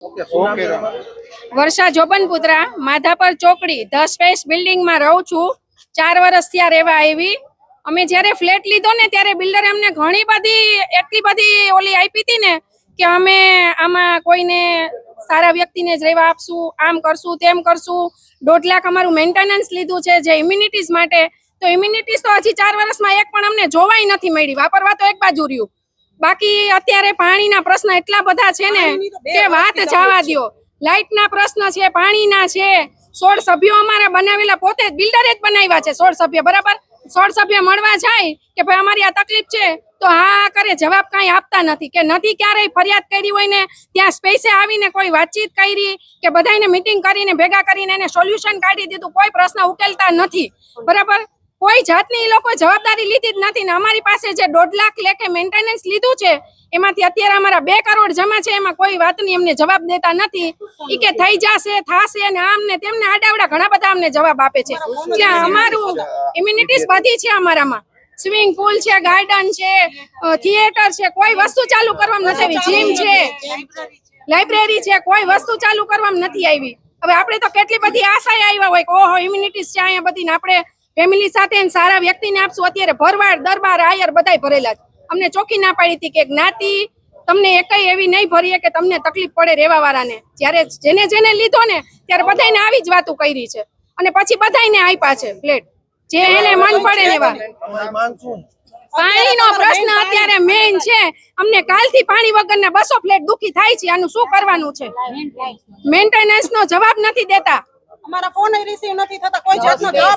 વર્ષા જોબનપુત્રા, માધાપર ચોકડી, the space building માં રહું છું। 4 વર્ષ થયા રહેવા આવી। અમે જ્યારે ફ્લેટ લીધો ને ત્યારે બિલ્ડરે અમને ઘણી બધી એટલી બધી ઓલી આપી હતી ને કે અમે આમાં કોઈને સારા વ્યક્તિને જ રહેવા આપશું, આમ કરશું, તેમ કરશું। 1.5 લાખ અમારું મેન્ટેનન્સ લીધું છે જે ઇમ્યુનિટીઝ માટે। તો ઇમ્યુનિટીઝ તો હજી 4 વર્ષમાં એક પણ અમને જોવાય નથી મળી। વાપરવા તો એક બાજુ રહ્યું, બાકી અત્યારે પાણીના પ્રશ્ન એટલા બધા છે ને કે વાત જવા દ્યો। લાઇટના પ્રશ્ન છે, પાણીના છે। 16 સભ્યો અમારા બનાવેલા પોતે જ બિલ્ડરે જ બનાવ્યા છે। 16 સભ્ય બરાબર, 16 સભ્ય મળવા જાય કે ભાઈ અમારી આ તકલીફ છે તો હા કરે, જવાબ કાંઈ આપતા નથી કે નથી ક્યારેય ફરિયાદ કરી હોય ને ત્યાં સ્પેસે આવીને કોઈ વાતચીત કરી કે બધાને મીટિંગ કરીને ભેગા કરીને એને સોલ્યુશન કાઢી દીધું। કોઈ પ્રશ્ન ઉકેલતા નથી બરાબર, કોઈ જાતની એ લોકો જવાબદારી લીધી જ નથી ને અમારી પાસે જે 1.5 લાખ લેખે મેન્ટેનન્સ લીધું છે એમાંથી અત્યારે અમારા 2 કરોડ જમા છે, એમાં કોઈ વાતની અમને જવાબ દેતા નથી। ઈ કે થઈ જશે, થાશે ને આમ ને તેમને આડાવડા ઘણા બધા અમને જવાબ આપે છે। જ્યાં અમારું ઇમ્યુનિટીઝ બધી છે, અમારામાં સ્વિમિંગ પુલ છે, ગાર્ડન છે, થિયેટર છે, કોઈ વસ્તુ ચાલુ કરવામાં નથી આવી। જીમ છે, લાઇબ્રેરી છે, કોઈ વસ્તુ ચાલુ કરવામાં નથી આવી। હવે આપણે તો કેટલી બધી આશાએ આવ્યા હોય કે ઓહો ઇમ્યુનિટીઝ છે અહીંયા બધી ને આપણે ફેમિલી સાથે સારા વ્યક્તિને આપશું। અત્યારે ભરવાડ, દરબાર, આયર બધાય ભરેલા છે। અમને ચોખ્ખી ના પાડી હતી કે જ્ઞાતિ તમને એકઈ એવી નહીં ભરીએ કે તમને તકલીફ પડે રહેવા વાળાને। જ્યારે જેને જેને લીધો ને ત્યારે બધાને આવી જ વાતો કરી છે અને પછી બધાને આપ્યા છે ફ્લેટ જે એને મન પડે ને એવા। પાણીનો પ્રશ્ન અત્યારે મેઇન છે। અમને કાલથી પાણી વગરના 200 ફ્લેટ દુખી થાય છે। આનું શું કરવાનું છે? મેન્ટેનન્સ નો જવાબ નથી દેતા, અમારા ફોન રિસીવ નથી થતા, કોઈ જાતનો જવાબ